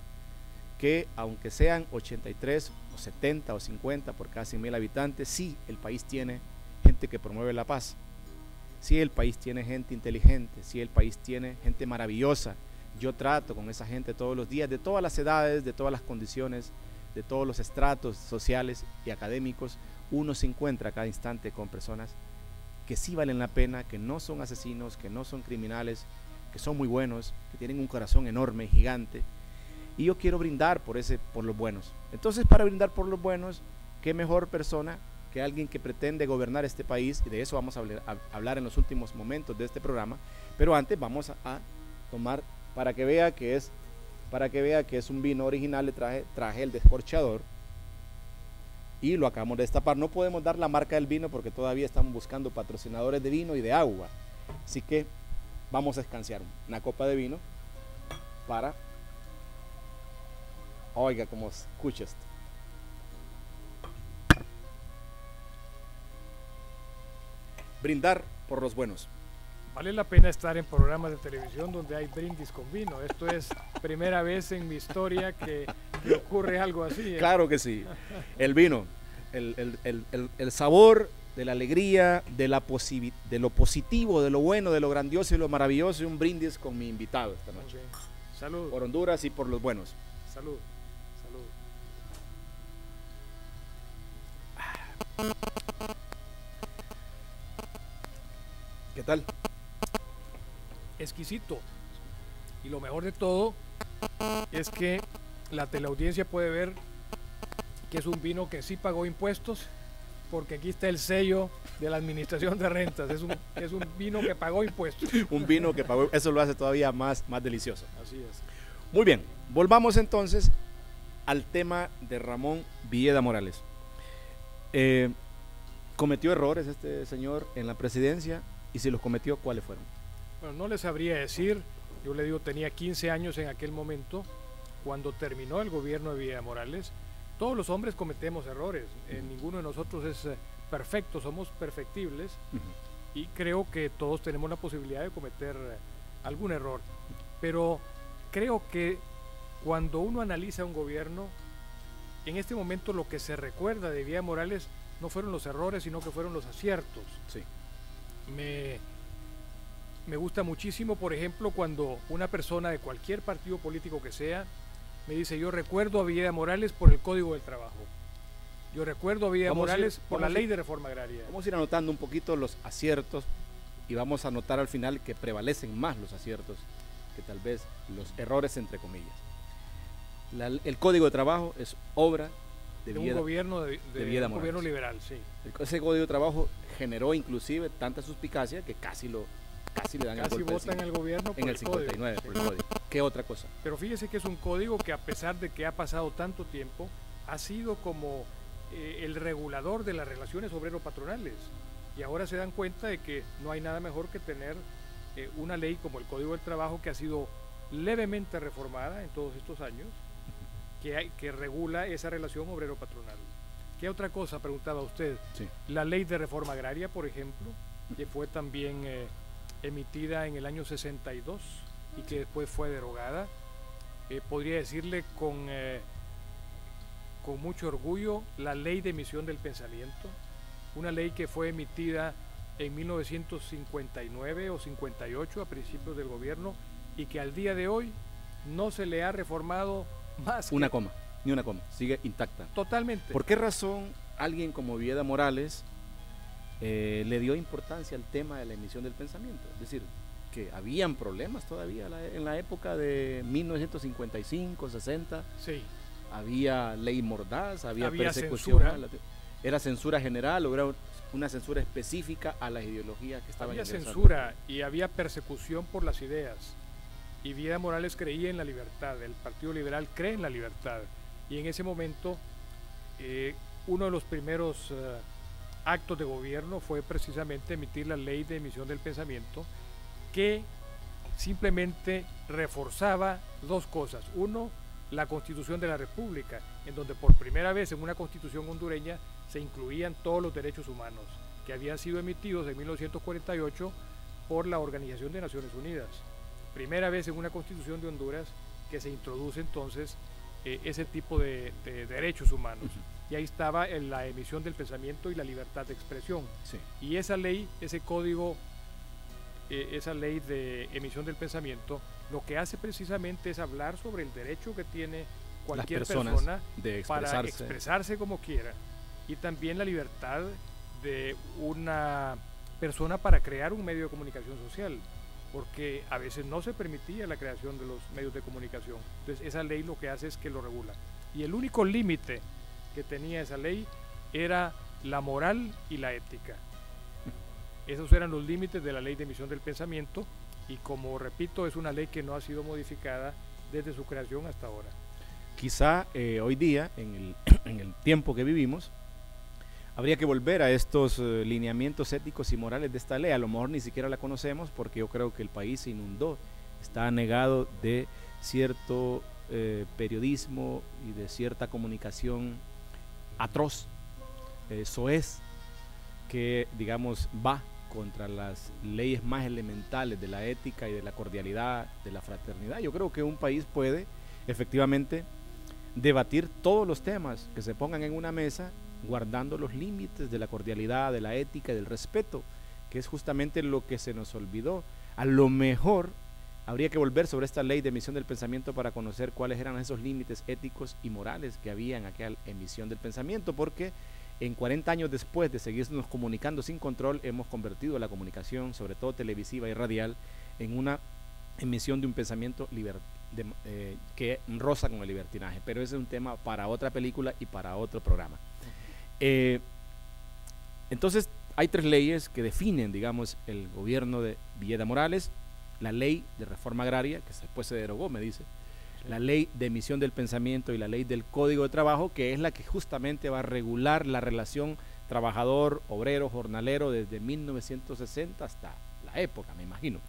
que aunque sean 83 o 70 o 50 por cada 100,000 habitantes, sí el país tiene gente que promueve la paz, sí el país tiene gente inteligente, sí el país tiene gente maravillosa. Yo trato con esa gente todos los días, de todas las edades, de todas las condiciones, de todos los estratos sociales y académicos. Uno se encuentra a cada instante con personas que sí valen la pena, que no son asesinos, que no son criminales, que son muy buenos, que tienen un corazón enorme, gigante. Y yo quiero brindar por los buenos. Entonces, para brindar por los buenos, qué mejor persona que alguien que pretende gobernar este país, y de eso vamos a hablar en los últimos momentos de este programa. Pero antes vamos a tomar, para que vea que es un vino original, le traje el descorchador y lo acabamos de destapar. No podemos dar la marca del vino porque todavía estamos buscando patrocinadores de vino y de agua, así que vamos a escanciar una copa de vino para, oiga como escucha esto. Brindar por los buenos. Vale la pena estar en programas de televisión donde hay brindis con vino. Esto es primera vez en mi historia que ocurre algo así, ¿eh? Claro que sí. El vino, el sabor de la alegría, de lo positivo, de lo bueno, de lo grandioso y lo maravilloso, y un brindis con mi invitado esta noche. Okay. Salud. Por Honduras y por los buenos. Salud. Salud. ¿Qué tal? Exquisito. Y lo mejor de todo es que la teleaudiencia puede ver que es un vino que sí pagó impuestos, porque aquí está el sello de la Administración de Rentas. Es un vino que pagó impuestos. Un vino que pagó, eso lo hace todavía más delicioso. Así es. Muy bien, volvamos entonces al tema de Ramón Villeda Morales. ¿Cometió errores este señor en la presidencia? Y si los cometió, ¿cuáles fueron? Bueno, no les sabría decir. Yo le digo, tenía 15 años en aquel momento, cuando terminó el gobierno de Villeda Morales. Todos los hombres cometemos errores. Ninguno de nosotros es perfecto, somos perfectibles. Y creo que todos tenemos la posibilidad de cometer algún error. Pero creo que cuando uno analiza un gobierno, en este momento lo que se recuerda de Villeda Morales no fueron los errores, sino que fueron los aciertos. Sí. Me gusta muchísimo, por ejemplo, cuando una persona de cualquier partido político que sea me dice: yo recuerdo a Villeda Morales por el Código del Trabajo, yo recuerdo a Villeda Morales por la Ley de Reforma Agraria. Vamos a ir anotando un poquito los aciertos y vamos a anotar al final que prevalecen más los aciertos que tal vez los errores, entre comillas. El Código de Trabajo es obra de un gobierno de Villeda un gobierno liberal, sí. Ese Código de Trabajo generó inclusive tanta suspicacia que casi le dan el golpe votan al gobierno en el 59 por el código. ¿Qué otra cosa? Pero fíjese que es un código que, a pesar de que ha pasado tanto tiempo, ha sido como el regulador de las relaciones obrero-patronales. Y ahora se dan cuenta de que no hay nada mejor que tener una ley como el Código del Trabajo, que ha sido levemente reformada en todos estos años, que regula esa relación obrero-patronal. ¿Qué otra cosa preguntaba usted? Sí. La Ley de Reforma Agraria, por ejemplo, que fue también emitida en el año 62 y que después fue derogada. Podría decirle con mucho orgullo la Ley de Emisión del Pensamiento, una ley que fue emitida en 1959 o 58, a principios del gobierno, y que al día de hoy no se le ha reformado más. Ni una coma, sigue intacta. Totalmente. ¿Por qué razón alguien como Villeda Morales le dio importancia al tema de la emisión del pensamiento? Es decir, que habían problemas todavía en la época de 1955, 60. Sí. Había ley mordaz, había persecución. Censura. ¿Era censura general o era una censura específica a las ideologías que estaban ingresando? Había censura y había persecución por las ideas. Y Villeda Morales creía en la libertad, el Partido Liberal cree en la libertad. Y en ese momento, uno de los primeros actos de gobierno fue precisamente emitir la Ley de Emisión del Pensamiento, que simplemente reforzaba dos cosas. Uno, la Constitución de la República, en donde por primera vez en una constitución hondureña se incluían todos los derechos humanos que habían sido emitidos en 1948 por la Organización de Naciones Unidas. Primera vez en una constitución de Honduras que se introduce entonces ese tipo de derechos humanos. Y ahí estaba la emisión del pensamiento y la libertad de expresión. Sí. Y esa ley, ese código, esa ley de emisión del pensamiento, lo que hace precisamente es hablar sobre el derecho que tiene cualquier persona para expresarse como quiera, y también la libertad de una persona para crear un medio de comunicación social, porque a veces no se permitía la creación de los medios de comunicación. Entonces esa ley lo que hace es que lo regula. Y el único límite que tenía esa ley era la moral y la ética. Esos eran los límites de la Ley de Emisión del Pensamiento, y como repito, es una ley que no ha sido modificada desde su creación hasta ahora. Quizá hoy día, en el tiempo que vivimos, habría que volver a estos lineamientos éticos y morales de esta ley. A lo mejor ni siquiera la conocemos, porque yo creo que el país se inundó, está anegado de cierto periodismo y de cierta comunicación atroz, soez, que digamos va contra las leyes más elementales de la ética y de la cordialidad, de la fraternidad. Yo creo que un país puede efectivamente debatir todos los temas que se pongan en una mesa, guardando los límites de la cordialidad, de la ética y del respeto, que es justamente lo que se nos olvidó. A lo mejor habría que volver sobre esta ley de emisión del pensamiento para conocer cuáles eran esos límites éticos y morales que había en aquella emisión del pensamiento, porque en 40 años después de seguirnos comunicando sin control, hemos convertido la comunicación, sobre todo televisiva y radial, en una emisión de un pensamiento que roza con el libertinaje. Pero ese es un tema para otra película y para otro programa. Entonces, hay 3 leyes que definen, digamos, el gobierno de Villeda Morales: la ley de reforma agraria, que después se derogó, me dice, la ley de emisión del pensamiento y la ley del Código de Trabajo, que es la que justamente va a regular la relación trabajador, obrero, jornalero desde 1960 hasta la época, me imagino.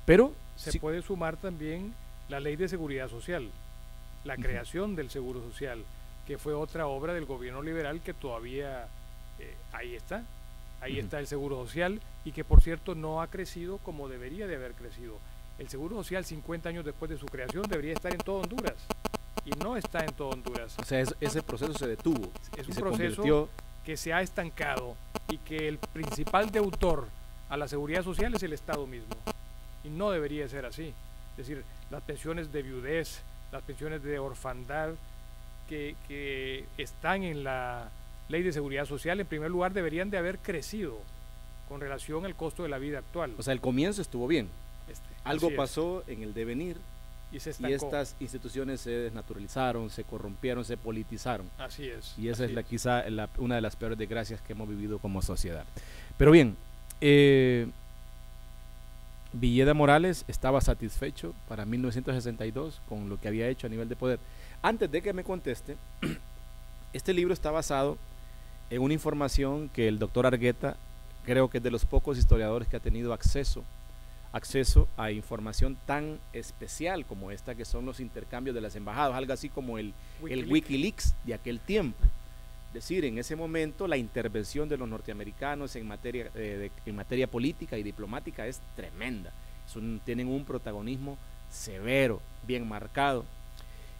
Pero se puede sumar también la ley de seguridad social, la creación del seguro social, que fue otra obra del gobierno liberal que todavía ahí está el seguro social, y que por cierto no ha crecido como debería de haber crecido. El seguro social 50 años después de su creación debería estar en todo Honduras, y no está en todo Honduras. O sea, ese proceso se detuvo. Es un proceso que se ha estancado, y que el principal deutor a la seguridad social es el Estado mismo, y no debería ser así. Es decir, las pensiones de viudez, las pensiones de orfandad que están en la ley de seguridad social, en primer lugar deberían de haber crecido con relación al costo de la vida actual. O sea, el comienzo estuvo bien. Algo pasó en el devenir y estas instituciones se desnaturalizaron, se corrompieron, se politizaron. Así es. Y esa es quizá una de las peores desgracias que hemos vivido como sociedad. Pero bien, Villeda Morales estaba satisfecho para 1962 con lo que había hecho a nivel de poder. Antes de que me conteste, este libro está basado en una información que el doctor Argueta, creo que es de los pocos historiadores que ha tenido acceso a información tan especial como esta, que son los intercambios de las embajadas, algo así como el Wikileaks de aquel tiempo. Es decir, en ese momento la intervención de los norteamericanos en materia política y diplomática es tremenda. Tienen un protagonismo severo, bien marcado.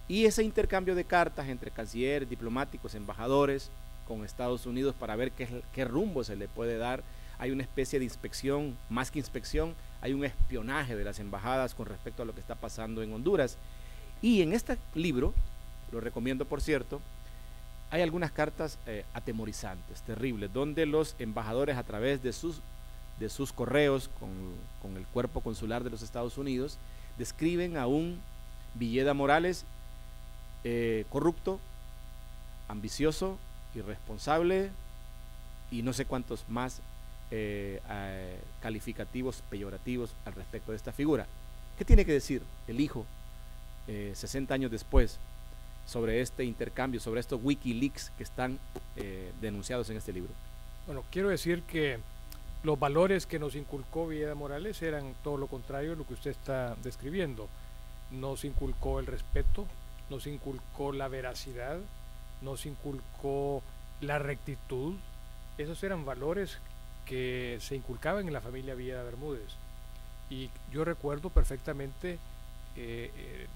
Y ese intercambio de cartas entre cancilleres, diplomáticos, embajadores con Estados Unidos para ver qué rumbo se le puede dar. Hay una especie de inspección, más que inspección, hay un espionaje de las embajadas con respecto a lo que está pasando en Honduras. Y en este libro, lo recomiendo por cierto, hay algunas cartas atemorizantes, terribles, donde los embajadores a través de sus correos con el cuerpo consular de los Estados Unidos describen a un Villeda Morales corrupto, ambicioso, irresponsable y no sé cuántos más calificativos peyorativos al respecto de esta figura. ¿Qué tiene que decir el hijo 60 años después sobre este intercambio, sobre estos Wikileaks que están denunciados en este libro? Bueno, quiero decir que los valores que nos inculcó Villeda Morales eran todo lo contrario de lo que usted está describiendo. Nos inculcó el respeto, nos inculcó la veracidad, nos inculcó la rectitud. Esos eran valores que se inculcaban en la familia Villeda Bermúdez, y yo recuerdo perfectamente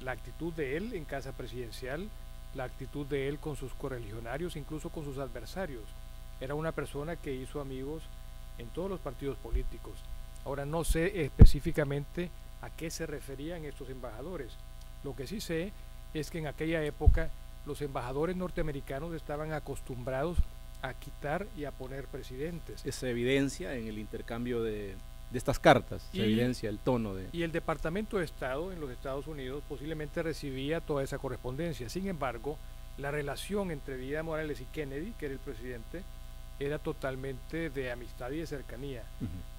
la actitud de él en casa presidencial, la actitud de él con sus correligionarios, incluso con sus adversarios. Era una persona que hizo amigos en todos los partidos políticos. Ahora no sé específicamente a qué se referían estos embajadores. Lo que sí sé es que en aquella época los embajadores norteamericanos estaban acostumbrados a quitar y a poner presidentes. Se evidencia en el intercambio de estas cartas, se evidencia el tono de... Y el Departamento de Estado en los Estados Unidos posiblemente recibía toda esa correspondencia. Sin embargo, la relación entre Villeda Morales y Kennedy, que era el presidente, era totalmente de amistad y de cercanía.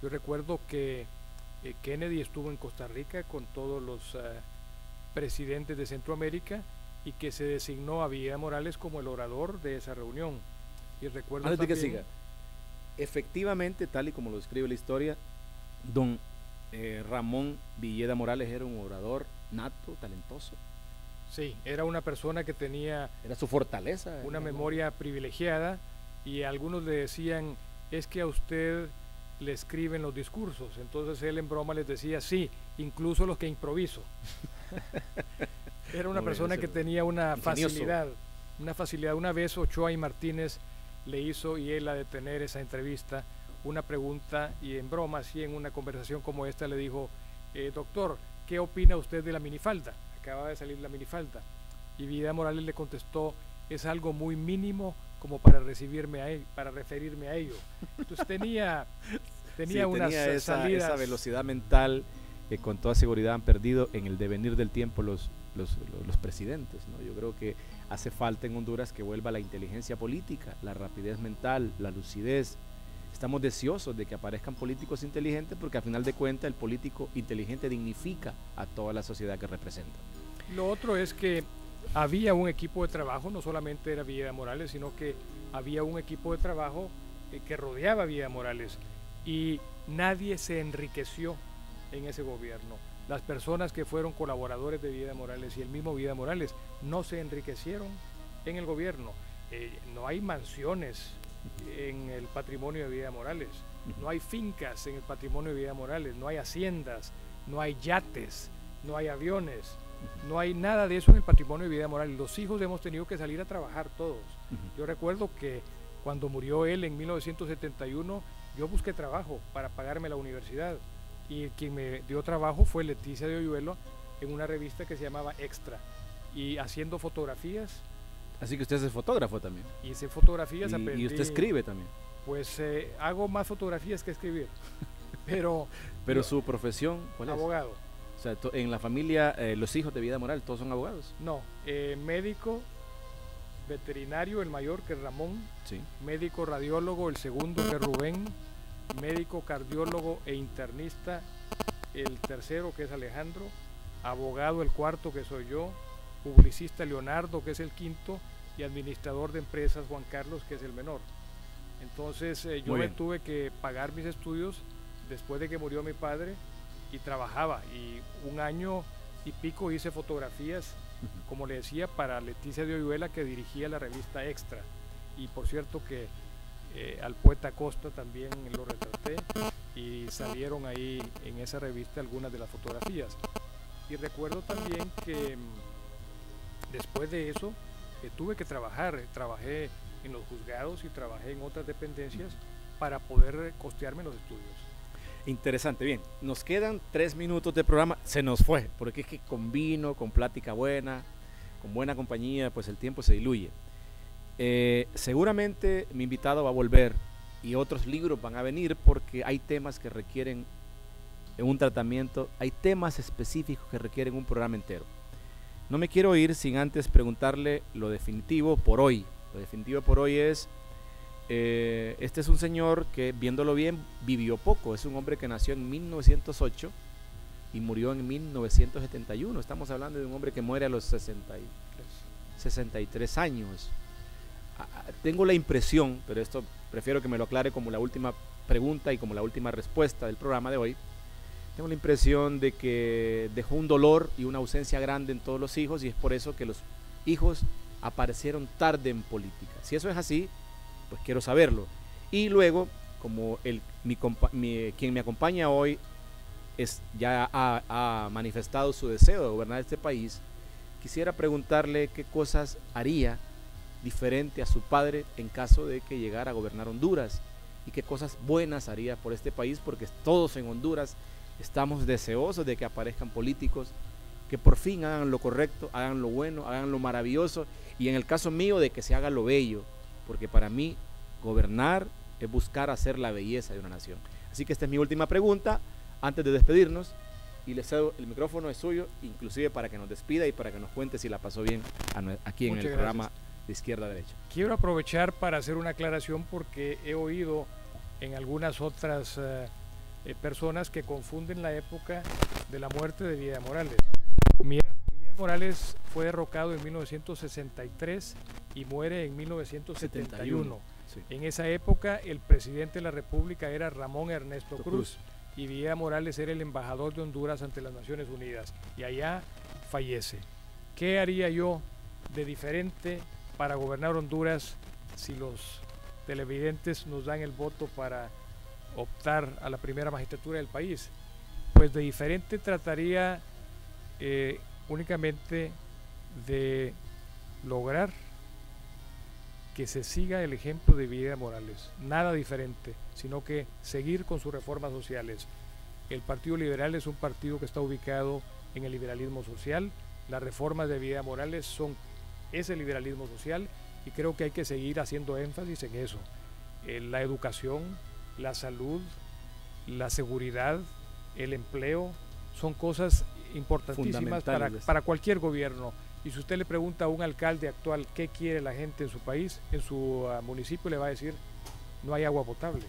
Yo recuerdo que Kennedy estuvo en Costa Rica con todos los presidentes de Centroamérica, y que se designó a Villeda Morales como el orador de esa reunión. Y recuerdo antes de que siga, efectivamente, tal y como lo describe la historia, don Ramón Villeda Morales era un orador nato, talentoso. Sí, era una persona que tenía... Era su fortaleza. Una memoria privilegiada, y algunos le decían, es que a usted le escriben los discursos. Entonces él en broma les decía, sí, incluso los que improviso. Era una persona que tenía una facilidad. Una vez Ochoa y Martínez le hizo, y él a detener esa entrevista, una pregunta, y en broma, así en una conversación como esta, le dijo, doctor, ¿qué opina usted de la minifalda? Acaba de salir la minifalda. Y Vida Morales le contestó, es algo muy mínimo como para referirme a ello. Entonces tenía unas salidas. Esa velocidad mental que con toda seguridad han perdido en el devenir del tiempo los presidentes, ¿no? Yo creo que hace falta en Honduras que vuelva la inteligencia política, la rapidez mental, la lucidez. Estamos deseosos de que aparezcan políticos inteligentes porque al final de cuentas el político inteligente dignifica a toda la sociedad que representa. Lo otro es que había un equipo de trabajo, no solamente era Vida Morales, sino que había un equipo de trabajo que rodeaba a Vida Morales y nadie se enriqueció en ese gobierno. Las personas que fueron colaboradores de Vida Morales y el mismo Vida Morales no se enriquecieron en el gobierno. No hay mansiones en el patrimonio de Vida Morales, no hay fincas en el patrimonio de Vida Morales, no hay haciendas, no hay yates, no hay aviones, no hay nada de eso en el patrimonio de Vida Morales. Los hijos hemos tenido que salir a trabajar todos. Yo recuerdo que cuando murió él en 1971, yo busqué trabajo para pagarme la universidad y quien me dio trabajo fue Leticia de Oyuelo en una revista que se llamaba Extra y haciendo fotografías. Así que usted es fotógrafo también. Hice fotografías, aprendí. Y usted escribe también. Pues hago más fotografías que escribir. Pero su profesión, ¿cuál es? Abogado. O sea, en la familia, los hijos de Vida Morales, ¿todos son abogados? No, médico, veterinario, el mayor, que es Ramón. Sí. Médico radiólogo, el segundo, que es Rubén. Médico cardiólogo e internista, el tercero, que es Alejandro. Abogado, el cuarto, que soy yo. Publicista, Leonardo, que es el quinto. Y administrador de empresas, Juan Carlos, que es el menor. Entonces yo me tuve que pagar mis estudios después de que murió mi padre y trabajaba, y 1 año y pico hice fotografías, como le decía, para Leticia de Oyuela, que dirigía la revista Extra. Y por cierto que al poeta Costa también lo retraté y salieron ahí en esa revista algunas de las fotografías. Y recuerdo también que después de eso tuve que trabajar, trabajé en los juzgados y trabajé en otras dependencias para poder costearme los estudios. Interesante, bien, nos quedan 3 minutos de programa, se nos fue, porque es que con vino, con plática buena, con buena compañía, pues el tiempo se diluye. Seguramente mi invitado va a volver y otros libros van a venir porque hay temas que requieren un tratamiento, hay temas específicos que requieren un programa entero. No me quiero ir sin antes preguntarle lo definitivo por hoy. Lo definitivo por hoy es, este es un señor que, viéndolo bien, vivió poco. Es un hombre que nació en 1908 y murió en 1971. Estamos hablando de un hombre que muere a los 63 años. Tengo la impresión, pero esto prefiero que me lo aclare como la última pregunta y como la última respuesta del programa de hoy. Tengo la impresión de que dejó un dolor y una ausencia grande en todos los hijos, y es por eso que los hijos aparecieron tarde en política. Si eso es así, pues quiero saberlo. Y luego, como quien me acompaña hoy ya ha manifestado su deseo de gobernar este país, quisiera preguntarle qué cosas haría diferente a su padre en caso de que llegara a gobernar Honduras, y qué cosas buenas haría por este país, porque todos en Honduras estamos deseosos de que aparezcan políticos que por fin hagan lo correcto, hagan lo bueno, hagan lo maravilloso, y en el caso mío de que se haga lo bello, porque para mí gobernar es buscar hacer la belleza de una nación. Así que esta es mi última pregunta antes de despedirnos, y le cedo el micrófono, es suyo, inclusive para que nos despida y para que nos cuente si la pasó bien aquí en el programa de Izquierda a Derecha. Quiero aprovechar para hacer una aclaración, porque he oído en algunas otras personas que confunden la época de la muerte de Vida Morales. Vida Morales fue derrocado en 1963 y muere en 1971. Sí. En esa época el presidente de la República era Ramón Ernesto Cruz y Vida Morales era el embajador de Honduras ante las Naciones Unidas, y allá fallece. ¿Qué haría yo de diferente para gobernar Honduras si los televidentes nos dan el voto para optar a la primera magistratura del país? Pues de diferente trataría únicamente de lograr que se siga el ejemplo de Vida Morales, nada diferente, sino que seguir con sus reformas sociales. El Partido Liberal es un partido que está ubicado en el liberalismo social. Las reformas de Evidia Morales son ese liberalismo social y creo que hay que seguir haciendo énfasis en eso. La educación, la salud, la seguridad, el empleo, son cosas importantísimas para cualquier gobierno. Y si usted le pregunta a un alcalde actual qué quiere la gente en su país, en su municipio, le va a decir: no hay agua potable,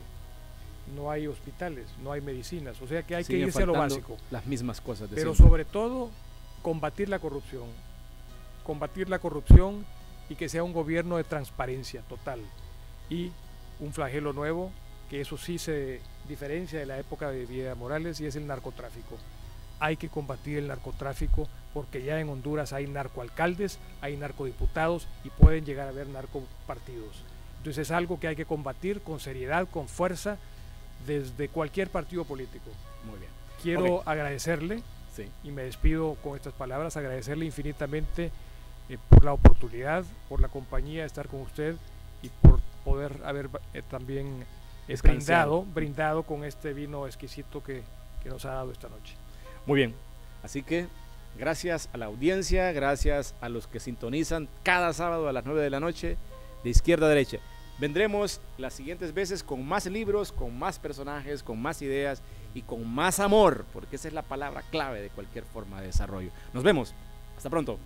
no hay hospitales, no hay medicinas. O sea que hay que irse a lo básico. Las mismas cosas de Pero siempre. sobre todo, combatir la corrupción. Combatir la corrupción y que sea un gobierno de transparencia total. Y un flagelo nuevo, que eso sí se diferencia de la época de Evidia Morales, y es el narcotráfico. Hay que combatir el narcotráfico porque ya en Honduras hay narcoalcaldes, hay narcodiputados y pueden llegar a haber narcopartidos. Entonces es algo que hay que combatir con seriedad, con fuerza, desde cualquier partido político. Muy bien. Quiero agradecerle, sí, y me despido con estas palabras, agradecerle infinitamente por la oportunidad, por la compañía de estar con usted y por poder haber también brindado con este vino exquisito que nos ha dado esta noche. Muy bien, así que gracias a la audiencia, gracias a los que sintonizan cada sábado a las 9 de la noche de Izquierda a Derecha. Vendremos las siguientes veces con más libros, con más personajes, con más ideas y con más amor, porque esa es la palabra clave de cualquier forma de desarrollo. Nos vemos, hasta pronto.